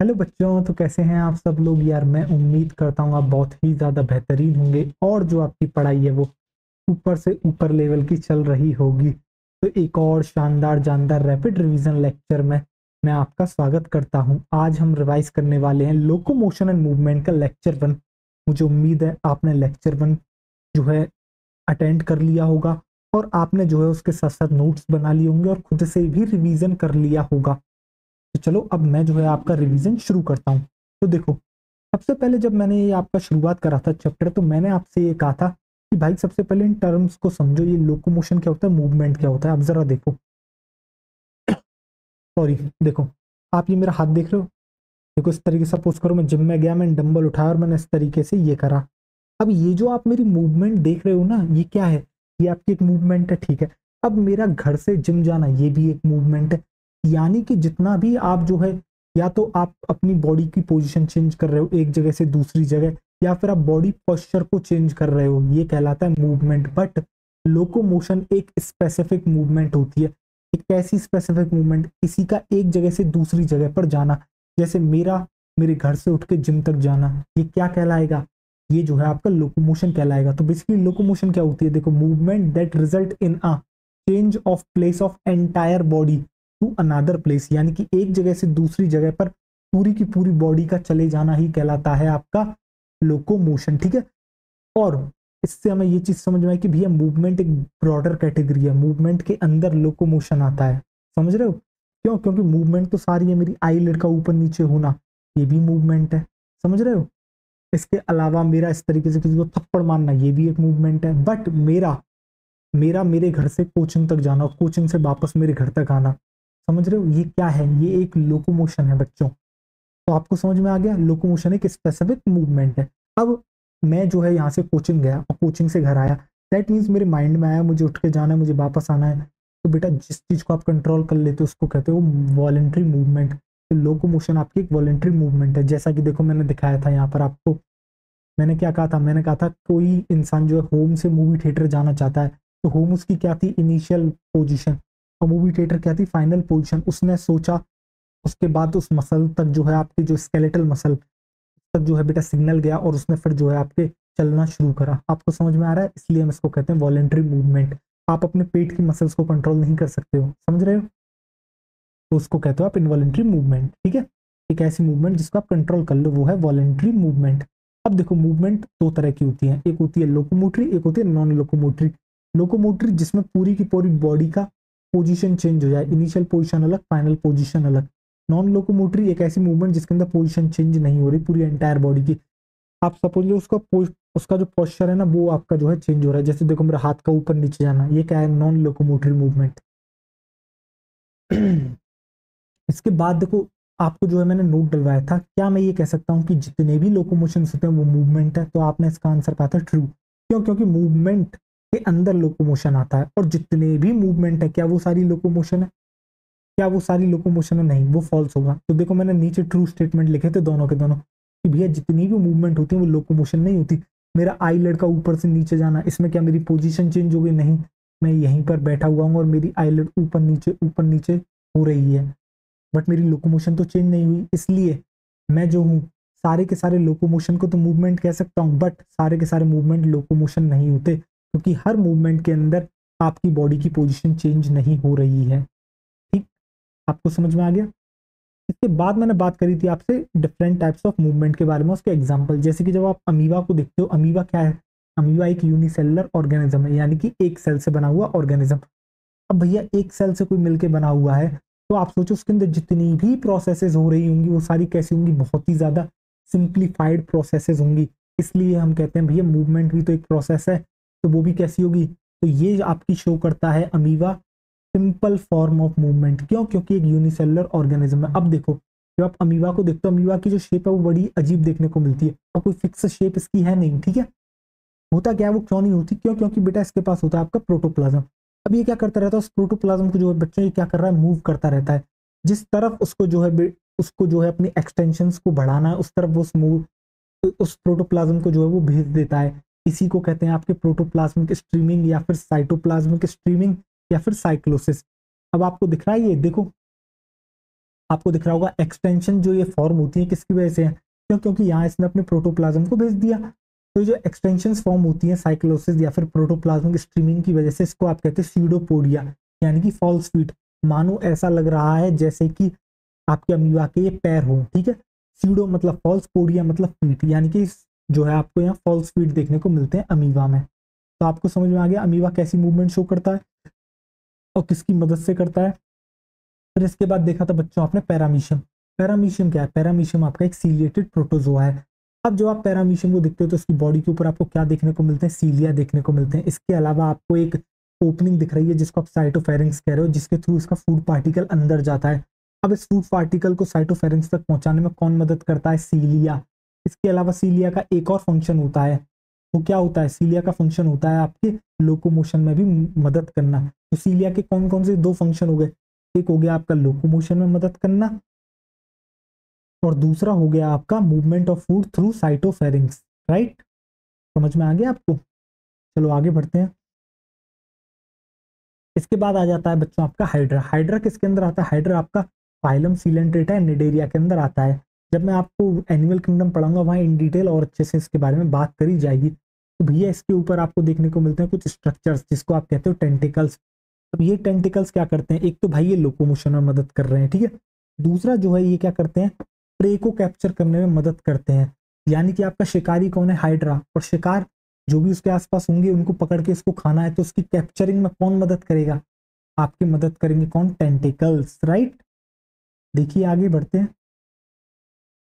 Hello बच्चों, तो कैसे हैं आप सब लोग। यार मैं उम्मीद करता हूँ आप बहुत ही ज़्यादा बेहतरीन होंगे और जो आपकी पढ़ाई है वो ऊपर से ऊपर लेवल की चल रही होगी। तो एक और शानदार जानदार रैपिड रिवीजन लेक्चर में मैं आपका स्वागत करता हूँ। आज हम रिवाइज करने वाले हैं लोकोमोशन एंड मूवमेंट का लेक्चर 1। मुझे उम्मीद है आपने लेक्चर 1 जो है अटेंड कर लिया होगा और आपने जो है उसके साथ साथ नोट्स बना लिए होंगे और खुद से भी रिवीजन कर लिया होगा। तो चलो अब मैं जो है आपका रिवीजन शुरू करता हूँ। तो देखो, सबसे पहले जब मैंने ये आपका शुरुआत करा था चैप्टर, तो मैंने आपसे ये कहा था कि भाई सबसे पहले इन टर्म्स को समझो, ये लोकोमोशन क्या होता है, मूवमेंट क्या होता है। अब जरा देखो, सॉरी, देखो आप ये मेरा हाथ देख रहे हो। देखो इस तरीके से सपोज करो मैं जिम में गया, मैंने डंबल उठाया और मैंने इस तरीके से ये करा। अब ये जो आप मेरी मूवमेंट देख रहे हो ना, ये क्या है, ये आपकी एक मूवमेंट है, ठीक है। अब मेरा घर से जिम जाना ये भी एक मूवमेंट है। यानी कि जितना भी आप जो है, या तो आप अपनी बॉडी की पोजीशन चेंज कर रहे हो एक जगह से दूसरी जगह, या फिर आप बॉडी पोस्चर को चेंज कर रहे हो, ये कहलाता है मूवमेंट। बट लोकोमोशन एक स्पेसिफिक मूवमेंट होती है। एक ऐसी स्पेसिफिक मूवमेंट, किसी का एक जगह से दूसरी जगह पर जाना, जैसे मेरे घर से उठ के जिम तक जाना, ये क्या कहलाएगा, ये जो है आपका लोकोमोशन कहलाएगा। तो बेसिकली लोकोमोशन क्या होती है, देखो, movement that result in a change of place of entire body to another place. यानी कि एक जगह से दूसरी जगह पर पूरी की पूरी बॉडी का चले जाना ही कहलाता है आपका लोकोमोशन, ठीक है। और इससे हमें ये चीज समझ में आई कि भैया मूवमेंट एक ब्रॉडर कैटेगरी है, मूवमेंट के अंदर लोकोमोशन आता है। समझ रहे हो क्यों? क्योंकि मूवमेंट तो सारी है, मेरी आईलिड का ऊपर नीचे होना ये भी मूवमेंट है। समझ रहे हो? इसके अलावा मेरा इस तरीके से किसी को थप्पड़ मारना ये भी एक मूवमेंट है। बट मेरा मेरा मेरे घर से कोचिंग तक जाना और कोचिंग से वापस मेरे घर तक आना, समझ रहे हो, ये क्या है, ये एक लोकोमोशन है बच्चों। तो आपको समझ में आ गया, लोकोमोशन एक स्पेसिफिक मूवमेंट है। अब मैं जो है यहाँ से कोचिंग गया और कोचिंग से घर आया, दैट मीन्स मेरे माइंड में आया मुझे उठ के जाना है, मुझे वापस आना है। तो बेटा जिस चीज को आप कंट्रोल कर लेते हो उसको कहते हो वॉलेंट्री मूवमेंट। तो लोकोमोशन आपकी एक वॉलेंट्री मूवमेंट है। जैसा कि देखो मैंने दिखाया था यहाँ पर आपको, मैंने क्या कहा था, मैंने कहा था कोई इंसान जो है होम से मूवी थिएटर जाना चाहता है, तो होम उसकी क्या थी, इनिशियल पोजीशन, और मूवी थिएटर क्या थी, फाइनल पोजीशन। उसने सोचा, उसके बाद उस मसल तक जो है आपके जो स्केलेटल मसल तक जो है बेटा सिग्नल गया और उसने फिर जो है आपके चलना शुरू करा। आपको समझ में आ रहा है? इसलिए हम इसको कहते हैं वॉलेंट्री मूवमेंट। आप अपने पेट की मसल्स को कंट्रोल नहीं कर सकते हो, समझ रहे हो, तो उसको कहते हो आप इनवॉलेंट्री मूवमेंट, ठीक है। एक ऐसी मूवमेंट जिसको आप कंट्रोल कर लो वो है वॉलेंट्री मूवमेंट। अब देखो मूवमेंट दो तरह की होती है, एक होती है लोकोमोटरी, एक होती है नॉन लोकोमोटरी। लोकोमोटरी जिसमें पूरी की पूरी बॉडी का पोजीशन चेंज हो जाए, इनिशियल पोजीशन अलग, फाइनल पोजीशन अलग। नॉन लोकोमोटरी एक ऐसी मूवमेंट जिसके अंदर पोजीशन चेंज नहीं हो रही पूरी एंटायर बॉडी की। आप सपोज लो उसका जो पोस्चर है ना वो आपका जो है चेंज हो रहा है। जैसे देखो मेरा हाथ का ऊपर नीचे जाना, ये क्या है, नॉन लोकोमोटरी मूवमेंट। इसके बाद देखो, आपको जो है मैंने नोट डलवाया था, क्या मैं ये कह सकता हूँ कि जितने भी लोकोमोशन होते हैं वो मूवमेंट है? तो आपने इसका आंसर कहा था ट्रू। क्यों? क्योंकि मूवमेंट के अंदर लोकोमोशन आता है, और जितने भी मूवमेंट है क्या वो सारी लोकोमोशन है? क्या वो सारी लोकोमोशन है? नहीं, वो फॉल्स होगा। तो देखो मैंने नीचे ट्रू स्टेटमेंट लिखे थे दोनों के दोनों कि भैया जितनी भी मूवमेंट होती है वो लोकोमोशन नहीं होती। मेरा आई लड़का ऊपर से नीचे जाना, इसमें क्या मेरी पोजीशन चेंज हो गई? नहीं, मैं यहीं पर बैठा हुआ हूँ और मेरी आई लड़ ऊपर नीचे हो रही है, बट मेरी लोकोमोशन तो चेंज नहीं हुई। इसलिए मैं जो हूँ, सारे के सारे लोकोमोशन को तो मूवमेंट कह सकता हूँ, बट सारे के सारे मूवमेंट लोकोमोशन नहीं होते, क्योंकि हर मूवमेंट के अंदर आपकी बॉडी की पोजीशन चेंज नहीं हो रही है। ठीक, आपको समझ में आ गया? इसके बाद मैंने बात करी थी आपसे डिफरेंट टाइप्स ऑफ मूवमेंट के बारे में, उसके एग्जाम्पल, जैसे कि जब आप अमीबा को देखते हो, अमीबा क्या है, अमीबा एक यूनिसेलुलर ऑर्गेनिज्म है, यानी कि एक सेल से बना हुआ ऑर्गेनिज्म। अब भैया एक सेल से कोई मिलके बना हुआ है, तो आप सोचो उसके अंदर जितनी भी प्रोसेसेस हो रही होंगी वो सारी कैसी होंगी, बहुत ही ज्यादा सिंप्लीफाइड प्रोसेसेस होंगी। इसलिए हम कहते हैं भैया मूवमेंट भी तो एक प्रोसेस है, तो वो भी कैसी होगी। तो ये आपकी शो करता है amoeba simple form of movement. क्यों? क्योंकि एक यूनिसेलुलर ऑर्गेनिज्म है। अब देखो, जब आप अमीबा को देखते हो, अमीबा की जो शेप है वो बड़ी अजीब देखने को मिलती है और कोई फिक्स शेप इसकी है नहीं, ठीक है। होता क्या है, वो क्यों नहीं होती? क्यों? क्योंकि बेटा इसके पास होता है आपका प्रोटोप्लाज्म। अब ये क्या करता रहता है, उस प्रोटोप्लाज्म को जो है बच्चों, ये क्या कर रहा है, मूव करता रहता है। जिस तरफ उसको जो है अपनी एक्सटेंशंस को बढ़ाना है, उस तरफ वो उस प्रोटोप्लाज्म को जो है वो भेज देता है। इसी को कहते हैं आपके प्रोटोप्लाज्मिक स्ट्रीमिंग, या फिर साइटोप्लाज्मिक स्ट्रीमिंग, या फिर साइक्लोसिस। अब आपको दिख रहा है, ये देखो आपको दिख रहा होगा एक्सटेंशन जो ये फॉर्म होती है किसकी वजह से है, क्योंकि यहाँ इसने अपने प्रोटोप्लाज्म को भेज दिया। तो ये जो एक्सटेंशन फॉर्म होती है साइक्लोसिस या फिर प्रोटोप्लाज्म की स्ट्रीमिंग की वजह से, इसको आप कहते हैं स्यूडोपोडिया, यानी कि फॉल्स फीट। मानो ऐसा लग रहा है जैसे कि आपके अमीबा के ये पैर हो, ठीक है। स्यूडो मतलब फॉल्स, पोडिया मतलब फीट, यानी कि जो है आपको यहाँ फॉल्स फीट देखने को मिलते हैं अमीबा में। तो आपको समझ में आ गया अमीबा कैसी मूवमेंट शो करता है और किसकी मदद से करता है। फिर इसके बाद देखा था बच्चों आपने पैरामीशियम। पैरामीशियम क्या है? पैरामीशियम आपका एक सीलिएटेड प्रोटोजोआ है। अब जो आप पैरामीशियम को देखते हो तो उसकी बॉडी के ऊपर आपको क्या देखने को मिलते हैं? सीलिया देखने को मिलते हैं। इसके अलावा आपको एक ओपनिंग दिख रही है जिसको आप साइटोफेरिंक्स कह रहे हो, जिसके थ्रू इसका फूड पार्टिकल अंदर जाता है। अब इस फूड पार्टिकल को साइटोफेरिंक्स तक पहुंचाने में कौन मदद करता है? सीलिया। इसके अलावा सीलिया का एक और फंक्शन होता है, वो क्या होता है? सीलिया का फंक्शन होता है आपके लोकोमोशन में भी मदद करना। तो सीलिया के कौन कौन से दो फंक्शन हो गए? एक हो गया आपका लोकोमोशन में मदद करना और दूसरा हो गया आपका movement of food through cytopharynx, right. समझ में आ गया आपको? चलो आगे बढ़ते हैं। इसके बाद आ जाता है बच्चों आपका हाइड्रा। हाइड्रा किसके अंदर आता है? हाइड्रा आपका फाइलम सीलेंट्रेटा निडेरिया के अंदर आता है। जब मैं आपको एनिमल किंगडम पढ़ाऊंगा वहां इन डिटेल और अच्छे से इसके बारे में बात करी जाएगी। तो भैया इसके ऊपर आपको देखने को मिलते हैं कुछ स्ट्रक्चर्स जिसको आप कहते हो टेंटिकल्स। अब ये टेंटिकल्स क्या करते हैं? एक तो भाई ये लोकोमोशन में मदद कर रहे हैं, ठीक है। दूसरा जो है ये क्या करते हैं? प्रे को कैप्चर करने में मदद करते हैं। यानी कि आपका शिकारी कौन है? हाइड्रा। और शिकार जो भी उसके आसपास होंगे उनको पकड़ के इसको खाना है, तो उसकी कैप्चरिंग में कौन मदद करेगा? आपकी मदद करेंगे कौन? Tentacles, right. देखिए आगे बढ़ते हैं।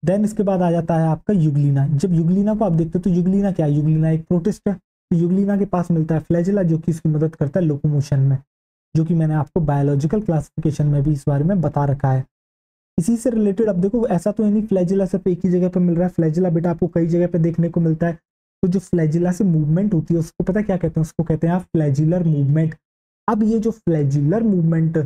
देन इसके बाद आ जाता है आपका युगलीना। जब युगलीना को आप देखते हो तो युगलीना क्या है? युगलीना एक प्रोटिस्ट है। तो युगलीना के पास मिलता है फ्लैजिला जो कि इसकी मदद करता है लोकोमोशन में, जो कि मैंने आपको बायोलॉजिकल क्लासिफिकेशन में भी इस बारे में बता रखा है। इसी से रिलेटेड अब देखो ऐसा तो है नहीं फ्लैजिला सिर्फ एक ही जगह पे मिल रहा है। फ्लैजिला बेटा आपको कई जगह पे देखने को मिलता है। तो जो फ्लैजिला से मूवमेंट होती है उसको पता क्या कहते हैं? उसको कहते हैं आप फ्लैजिलर मूवमेंट। अब ये जो फ्लैजिलर मूवमेंट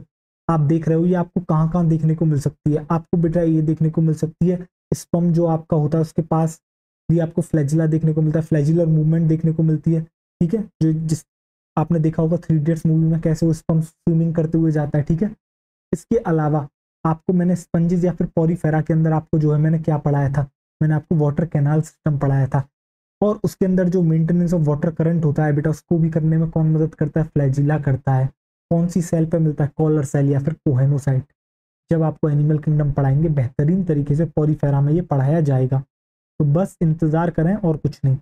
आप देख रहे हो ये आपको कहाँ कहाँ देखने को मिल सकती है? आपको बेटा ये देखने को मिल सकती है स्पर्म जो आपका होता है उसके पास भी आपको फ्लैजिला देखने को मिलता है, फ्लैजिलर मूवमेंट देखने को मिलती है, ठीक है। जो जिस आपने देखा होगा 3 इडियट्स मूवी में कैसे वो स्पर्म स्विमिंग करते हुए जाता है, ठीक है। इसके अलावा आपको मैंने स्पंजेस या फिर पॉरीफेरा के अंदर आपको जो है मैंने क्या पढ़ाया था? मैंने आपको वाटर कैनाल सिस्टम पढ़ाया था। और उसके अंदर जो मेंटेनेंस ऑफ वाटर करंट होता है बेटा उसको भी करने में कौन मदद करता है? फ्लैजिला करता है। कौन सी सेल पे मिलता है? कॉलर सेल या फिर कोहेनोसाइट। जब आपको एनिमल किंगडम पढ़ाएंगे बेहतरीन तरीके से पॉरीफेरा में ये पढ़ाया जाएगा, तो बस इंतजार करें और कुछ नहीं।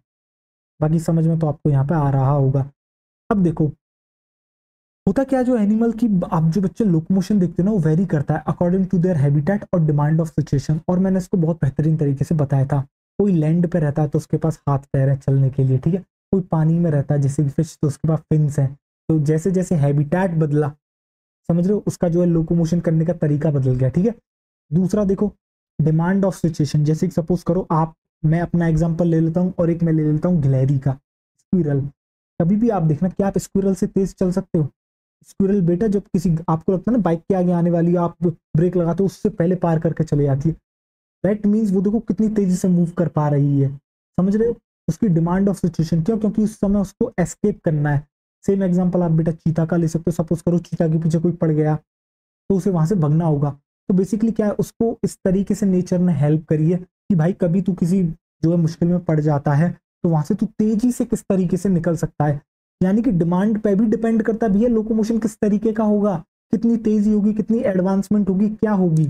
बाकी समझ में तो आपको यहाँ पे आ रहा होगा। अब देखो होता क्या, जो एनिमल की आप जो बच्चे लोकोमोशन देखते हैं ना वो वेरी करता है अकॉर्डिंग टू देयर हैबिटेट और डिमांड ऑफ सिचुएशन। और मैंने इसको बहुत बेहतरीन तरीके से बताया था। कोई लैंड पे रहता है तो उसके पास हाथ पैर है चलने के लिए, ठीक है। कोई पानी में रहता है जैसे कि फिश तो उसके पास फिन्स हैं। तो जैसे जैसे हैबिटेट बदला, समझ रहे हो, उसका जो है लोकोमोशन करने का तरीका बदल गया, ठीक है। दूसरा देखो डिमांड ऑफ सिचुएशन। जैसे कि सपोज करो आप, मैं अपना एग्जांपल ले लेता हूँ और एक मैं ले लेता हूँ गिलहरी का, स्क्विरल। कभी भी आप देखना कि आप स्क्विरल से तेज चल सकते हो? स्क्विरल बेटा जब किसी आपको लगता है ना बाइक के आगे आने वाली आप ब्रेक लगाते हो उससे पहले पार करके चले जाती है। दैट मीन्स वो देखो कितनी तेजी से मूव कर पा रही है, समझ रहे हो। उसकी डिमांड ऑफ सिचुएशन क्यों? क्योंकि उस समय उसको एस्केप करना है। सेम एग्जांपल आप बेटा चीता का ले सकते हो। सपोज करो चीता के पीछे कोई पड़ गया तो उसे वहां से भगना होगा। तो बेसिकली क्या है, उसको इस तरीके से नेचर ने हेल्प करी है कि भाई कभी तू किसी जो है मुश्किल में पड़ जाता है तो वहां से तू तेजी से किस तरीके से निकल सकता है। यानी कि डिमांड पे भी डिपेंड करता है भैया लोकोमोशन किस तरीके का होगा, कितनी तेजी होगी, कितनी एडवांसमेंट होगी, क्या होगी,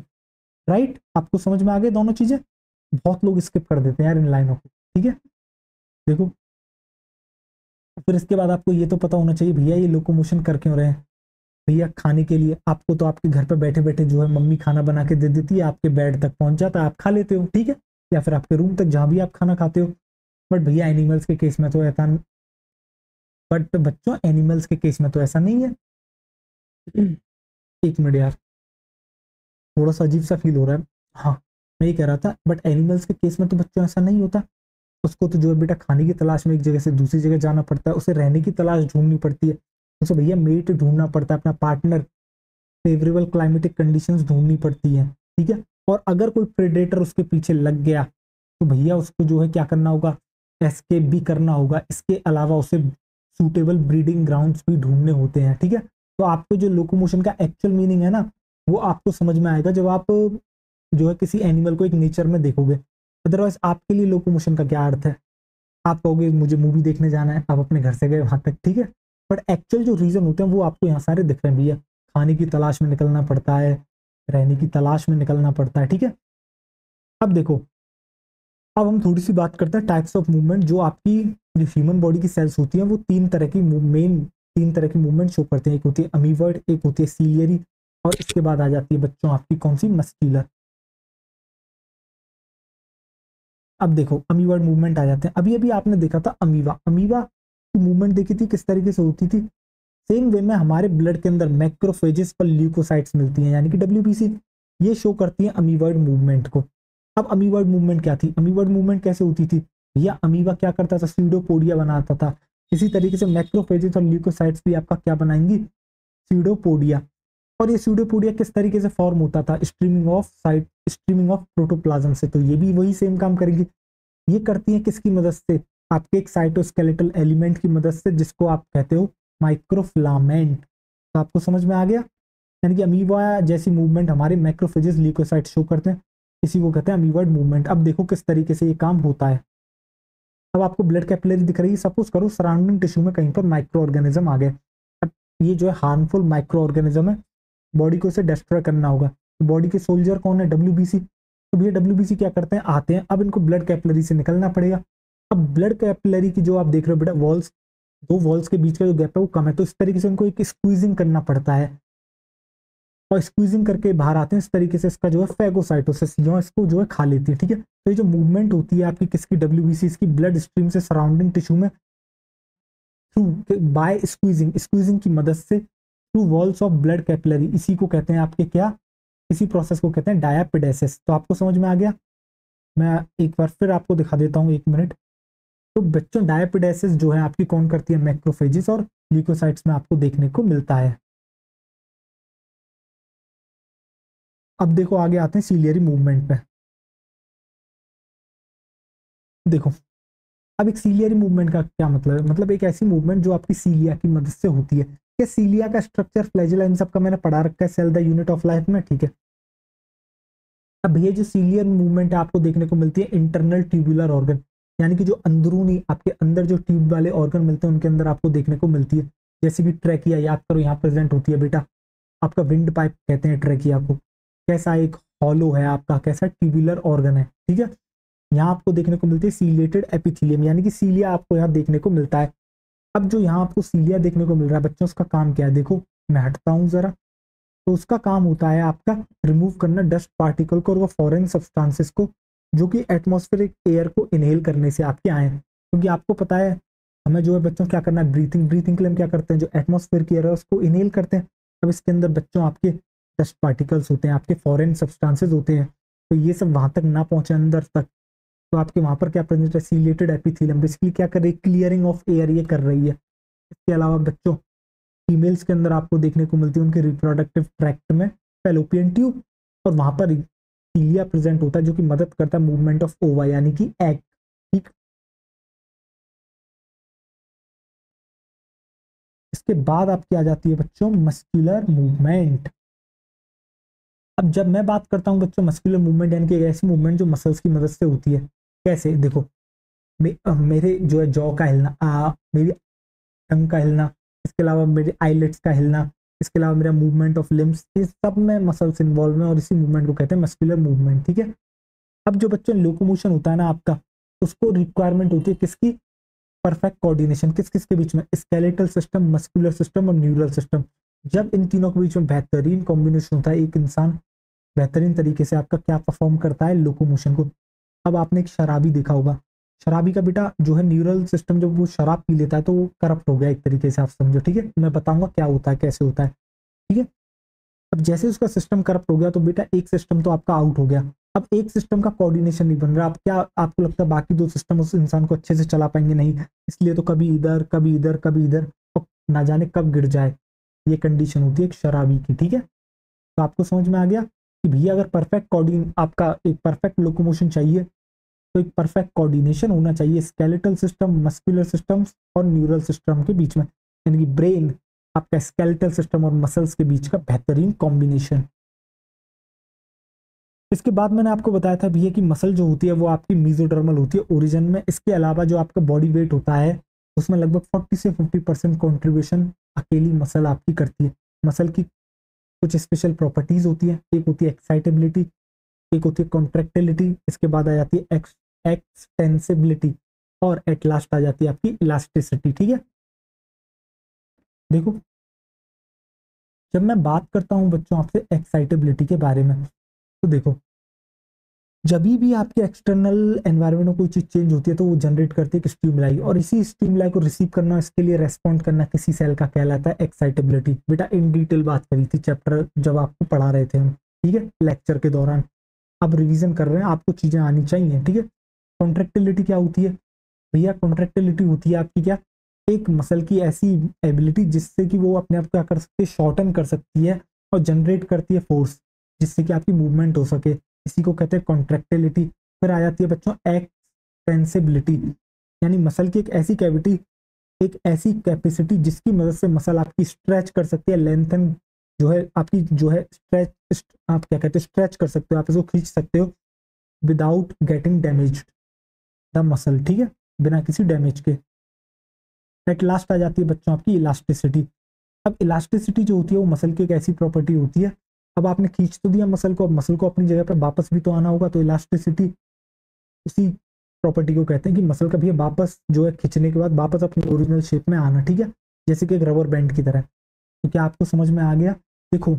राइट। आपको समझ में आ गए दोनों चीजें? बहुत लोग स्किप कर देते हैं यार इन लाइनों को, ठीक है। देखो फिर इसके बाद आपको ये तो पता होना चाहिए भैया ये लोकोमोशन कर क्यों रहे हैं। भैया खाने के लिए। आपको तो आपके घर पे बैठे बैठे जो है मम्मी खाना बना के दे देती है, आपके बेड तक पहुंच जाता है, आप खा लेते हो, ठीक है। या फिर आपके रूम तक जहां भी आप खाना खाते हो। बट भैया एनिमल्स के केस में तो ऐसा, बट बच्चों एनिमल्स के केस में तो ऐसा नहीं है। एक मिनट यार, थोड़ा सा अजीब सा फील हो रहा है। हाँ मैं ये कह रहा था बट एनिमल्स के केस में तो बच्चों ऐसा नहीं होता। उसको तो जो है बेटा खाने की तलाश में एक जगह से दूसरी जगह जाना पड़ता है, उसे रहने की तलाश ढूंढनी पड़ती है, उसे भैया मेट ढूंढना पड़ता है, अपना पार्टनर, फेवरेबल क्लाइमेटिक कंडीशंस ढूंढनी पड़ती है, ठीक है। और अगर कोई प्रेडेटर उसके पीछे लग गया तो भैया उसको जो है क्या करना होगा? एस्केप भी करना होगा। इसके अलावा उसे सूटेबल ब्रीडिंग ग्राउंड्स भी ढूंढने होते हैं, ठीक है। तो आपको जो लोकोमोशन का एक्चुअल मीनिंग है ना वो आपको समझ में आएगा जब आप जो है किसी एनिमल को एक नेचर में देखोगे। अदरवाइज आपके लिए लोकोमोशन का क्या अर्थ है? आप कहोगे मुझे मूवी देखने जाना है, आप अपने घर से गए वहां तक, ठीक है, बट एक्चुअल जो रीजन होते हैं वो आपको यहाँ सारे दिख रहे हैं भैया। खाने की तलाश में निकलना पड़ता है, रहने की तलाश में निकलना पड़ता है, ठीक है। अब देखो, अब हम थोड़ी सी बात करते हैं टाइप्स ऑफ मूवमेंट। जो आपकी जो ह्यूमन बॉडी की सेल्स होती हैं वो तीन तरह की मूवमेंट शो करते हैं। एक होती है अमीवर्ड, एक होती है सीलियरी, और इसके बाद आ जाती है बच्चों आपकी कौन सी, मस्क्यूलर। अब देखो अमीवर्ड मूवमेंट आ जाते हैं। अभी अभी आपने देखा था अमीवा, अमीवा की मूवमेंट देखी थी किस तरीके से होती थी। सेम वे में हमारे ब्लड के अंदर मैक्रोफेजेस पर ल्यूकोसाइट्स मिलती हैं, यानी कि डब्ल्यूबीसी, ये शो करती है अमीवर्ड मूवमेंट को। अब अमीवर्ड मूवमेंट क्या थी, अमीवर्ड मूवमेंट कैसे होती थी, या अमीवा क्या करता था, सीडोपोडिया बनाता था। इसी तरीके से मैक्रोफेजेस और ल्यूकोसाइट्स भी आपका क्या बनाएंगी, सीडोपोडिया। और ये सीडोपोडिया किस तरीके से फॉर्म होता था, स्ट्रीमिंग ऑफ प्रोटोप्लाज्म से। तो ये भी वही सेम काम करेगी। ये करती है किसकी मदद से, आपके एक साइटोस्केलेटल एलिमेंट की मदद से, जिसको आप कहते हो माइक्रोफिलामेंट। तो आपको समझ में आ गया, यानी कि अमीबा जैसी मूवमेंट हमारे मैक्रोफेजेस ल्यूकोसाइट शो करते हैं, इसी को कहते हैं अमीबॉइड मूवमेंट। अब देखो किस तरीके से ये काम होता है। अब आपको ब्लड कैपिलरी दिख रही है, सपोज करो सराउंडिंग टिश्यू में कहीं पर माइक्रो ऑर्गेनिज्म आ गए। अब ये जो है हार्मफुल माइक्रो ऑर्गेनिज्म है, बॉडी को इसे डिस्ट्रॉय करना होगा। तो बॉडी के सोल्जर कौन है, डब्ल्यूबीसी। तो भैया डब्ल्यूबीसी क्या करते हैं, आते हैं, अब इनको ब्लड कैपिलरी से निकलना पड़ेगा। अब ब्लड कैपिलरी की जो आप देख रहे हो बेटा वॉल्स, दो वॉल्स के बीच का जो गैप है वो कम है, तो इस तरीके से उनको एक स्क्वीजिंग करना पड़ता है, और स्क्वीजिंग करके बाहर आते हैं। इस तरीके से इसका जो है फैगोसाइटोसिस, यहाँ इसको जो है खा लेती है, ठीक है। तो ये जो मूवमेंट होती है आपकी किसकी, डब्ल्यूबीसी, इसकी ब्लड स्ट्रीम से सराउंडिंग टिश्यू में थ्रू बाय स्क्वीजिंग, स्क्वीजिंग की मदद से through walls of blood capillary, इसी को कहते हैं आपके क्या, इसी प्रोसेस को कहते हैं डायापिडेसिस। तो आपको समझ में आ गया। मैं एक बार फिर आपको दिखा देता हूँ, एक मिनट। तो बच्चों डायापिडेसिस जो है आपकी कौन करती है, मैक्रोफेजेस और ल्यूकोसाइट्स में आपको देखने को मिलता है। अब देखो आगे आते हैं सीलियरी मूवमेंट पे। देखो अब एक सीलियरी मूवमेंट का क्या मतलब है, मतलब एक ऐसी मूवमेंट जो आपकी सीलिया की मदद से होती है। क्या सीलिया का स्ट्रक्चर, फ्लैजिला, इन सब का मैंने पढ़ा रखा है cell the unit of life में, ठीक है। अब ये जो सीलियर मूवमेंट है आपको देखने को मिलती है इंटरनल ट्यूबुलर ऑर्गन, यानी कि जो अंदरूनी आपके अंदर जो ट्यूब वाले ऑर्गन मिलते हैं उनके अंदर आपको देखने को मिलती है। जैसे कि ट्रैकिया, याद करो यहाँ प्रेजेंट होती है बेटा, आपका विंड पाइप कहते हैं ट्रैकिया को। कैसा एक हॉलो है आपका, कैसा ट्यूबुलर ऑर्गन है, ठीक है। यहाँ आपको देखने को मिलती है सीलिएटेड एपिथेलियम, यानी कि सीलिया आपको यहाँ देखने को मिलता है। अब जो यहाँ आपको सीलिया देखने को मिल रहा है बच्चों, उसका काम क्या है, देखो मैं हटता हूँ जरा। तो उसका काम होता है आपका रिमूव करना डस्ट पार्टिकल को और वो फॉरेन सब्सटेंसेस को, जो कि एटमॉस्फेरिक एयर को इनहेल करने से आपके आए हैं। क्योंकि आपको पता है हमें जो है बच्चों क्या करना है, ब्रीथिंग के लिए हम क्या करते हैं, जो एटमॉस्फेयर की एयर है उसको इनहेल करते हैं। अब इसके अंदर बच्चों आपके डस्ट पार्टिकल्स होते हैं, आपके फॉरेन सब्सटेंसेस होते हैं, तो ये सब वहां तक ना पहुंचे अंदर तक। तो आपके वहां पर क्या प्रेजेंट है, सीलेटेड एपिथेलियम, बेसिकली क्या कर रही है, क्लियरिंग ऑफ एयर ये कर रही है। इसके अलावा बच्चों फीमेल्स के अंदर आपको देखने को मिलती है उनके रिप्रोडक्टिव ट्रैक्ट में फैलोपियन ट्यूब, और वहां पर सीलिया प्रेजेंट होता है जो कि मदद करता है मूवमेंट ऑफ ओवा, यानी कि एग, ठीक। इसके बाद आपकी आ जाती है बच्चों मस्कुलर मूवमेंट। अब जब मैं बात करता हूं बच्चों मस्कुलर मूवमेंट, यानी कि एक ऐसी मूवमेंट जो मसल्स की मदद से होती है। कैसे, देखो मेरे जो है जॉ का हिलना, मेरी टंग का हिलना, इसके अलावा मेरे आईलेट्स का हिलना, इसके अलावा मेरा मूवमेंट ऑफ लिम्स, इस सब में मसल्स इन्वॉल्व है और इसी मूवमेंट को कहते हैं मस्कुलर मूवमेंट, ठीक है। अब जो बच्चों लोकोमोशन होता है ना आपका, उसको रिक्वायरमेंट होती है किसकी, परफेक्ट कोऑर्डिनेशन, किस किस के बीच में, स्केलेटल सिस्टम, मस्कुलर सिस्टम और न्यूरल सिस्टम। जब इन तीनों के बीच में बेहतरीन कॉम्बिनेशन होता है, एक इंसान बेहतरीन तरीके से आपका क्या परफॉर्म करता है, लोकोमोशन को। अब आपने एक शराबी देखा होगा, शराबी का बेटा जो है न्यूरल सिस्टम, जब वो शराब पी लेता है तो वो करप्ट हो गया एक तरीके से, आप समझो, ठीक है। मैं बताऊंगा क्या होता है, कैसे होता है, ठीक है। अब जैसे उसका सिस्टम करप्ट हो गया तो बेटा एक सिस्टम तो आपका आउट हो गया। अब एक सिस्टम का कोऑर्डिनेशन नहीं बन रहा, अब क्या आपको लगता है बाकी दो सिस्टम उस इंसान को अच्छे से चला पाएंगे, नहीं। इसलिए तो कभी इधर कभी इधर कभी इधर, और ना जाने कब गिर जाए। ये कंडीशन होती है एक शराबी की, ठीक है। तो आपको समझ में आ गया कि भैया अगर परफेक्ट कोऑर्डिन आपका एक परफेक्ट लोकोमोशन चाहिए तो एक परफेक्ट कोऑर्डिनेशन होना चाहिए स्केलेटल सिस्टम, मस्कुलर सिस्टम और न्यूरल सिस्टम के बीच में, यानी कि ब्रेन, आपका स्केलेटल सिस्टम और मसल्स के बीच का बेहतरीन कॉम्बिनेशन। इसके बाद मैंने आपको बताया था भैया कि मसल जो होती है वो आपकी मीजोडर्मल होती है ओरिजिन में। इसके अलावा जो आपका बॉडी वेट होता है उसमें लगभग 40 से 50% कॉन्ट्रीब्यूशन अकेली मसल आपकी करती है। मसल की कुछ स्पेशल प्रॉपर्टीज होती है, एक होती है एक्साइटेबिलिटी, एक होती है कॉन्ट्रैक्टिलिटी, इसके बाद आ जाती है एक्सटेंसिबिलिटी, और एट लास्ट आ जाती है आपकी इलास्टिसिटी। ठीक है, देखो जब मैं बात करता हूं बच्चों आपसे एक्साइटेबिलिटी के बारे में, तो देखो जब भी आपके एक्सटर्नल एनवायरनमेंट में कोई चीज चेंज होती है तो वो जनरेट करती है एक स्टिमुलाई, और इसी स्टिमुलाई को रिसीव करना, इसके लिए रेस्पॉन्ड करना किसी सेल का कहलाता है एक्साइटेबिलिटी। बेटा इन डिटेल बात करी थी चैप्टर जब आपको पढ़ा रहे थे हम, ठीक है, लेक्चर के दौरान। अब रिवीजन कर रहे हैं, आपको चीजें आनी चाहिए। ठीक है, कॉन्ट्रैक्टिलिटी क्या होती है भैया? कॉन्ट्रैक्टिलिटी होती है आपकी क्या, एक मसल की ऐसी एबिलिटी जिससे कि वो अपने आप क्या कर सकती है, शॉर्टन कर सकती है और जनरेट करती है फोर्स, जिससे कि आपकी मूवमेंट हो सके। इसी को कहते हैं कॉन्ट्रैक्टिलिटी। फिर आ जाती है बच्चों एक्सटेंसिबिलिटी, यानी मसल की एक ऐसी कैविटी, एक ऐसी कैपेसिटी जिसकी मदद से मसल आपकी स्ट्रेच कर सकती है, लेंथन जो है आपकी जो है स्ट्रेच, आप क्या कहते हैं, स्ट्रेच कर सकते हो, आप इसको खींच सकते हो without getting damage the muscle. ठीक है, बिना किसी डैमेज के। एट लास्ट आ जाती है बच्चों आपकी इलास्टिसिटी। अब इलास्टिसिटी जो होती है वो मसल की एक ऐसी प्रॉपर्टी होती है, अब आपने खींच तो दिया मसल को, अब मसल को अपनी जगह पर वापस भी तो आना होगा, तो इलास्टिसिटी उसी प्रॉपर्टी को कहते हैं कि मसल का भी वापस जो है खींचने के बाद वापस अपनी ओरिजिनल शेप में आना। ठीक है, जैसे कि एक रबर बैंड की तरह। तो क्या आपको समझ में आ गया? देखो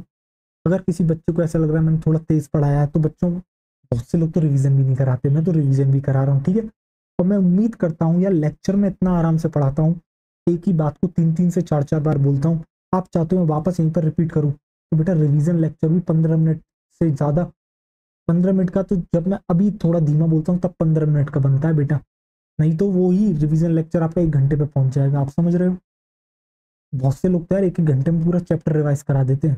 अगर किसी बच्चे को ऐसा लग रहा है मैंने थोड़ा तेज पढ़ाया है, तो बच्चों बहुत से लोग तो रिवीजन भी नहीं कराते, मैं तो रिवीजन भी करा रहा हूँ। ठीक है, और मैं उम्मीद करता हूँ यार लेक्चर में इतना आराम से पढ़ाता हूँ, एक ही बात को 3-3 से 4-4 बार बोलता हूँ, आप चाहते हो मैं वापस यहीं पर रिपीट करूँ, तो बेटा रिवीजन लेक्चर भी 15 मिनट से ज़्यादा, 15 मिनट का तो जब मैं अभी थोड़ा धीमा बोलता हूँ तब 15 मिनट का बनता है बेटा, नहीं तो वो ही रिवीजन लेक्चर आपका 1 घंटे पे पहुंच जाएगा। आप समझ रहे हो? बहुत से लोग तो यार 1-1 घंटे में पूरा चैप्टर रिवाइज करा देते हैं,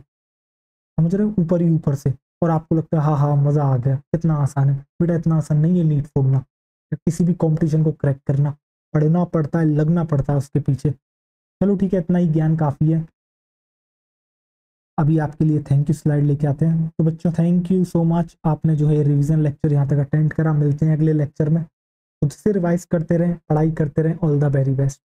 समझ रहे हो, ऊपर ही ऊपर से, और आपको लगता है हाँ हाँ मजा आ गया, कितना आसान है। बेटा इतना आसान नहीं है नीट फोड़ना या किसी भी कंपटीशन को क्रैक करना, पढ़ना पड़ता है, लगना पड़ता है उसके पीछे। चलो ठीक है, इतना ही ज्ञान काफी है अभी आपके लिए। थैंक यू, स्लाइड लेके आते हैं। तो बच्चों थैंक यू सो मच, आपने जो है रिवीजन लेक्चर यहाँ तक अटेंड करा। मिलते हैं अगले लेक्चर में, खुद से रिवाइज करते रहें, पढ़ाई करते रहें। All the very best.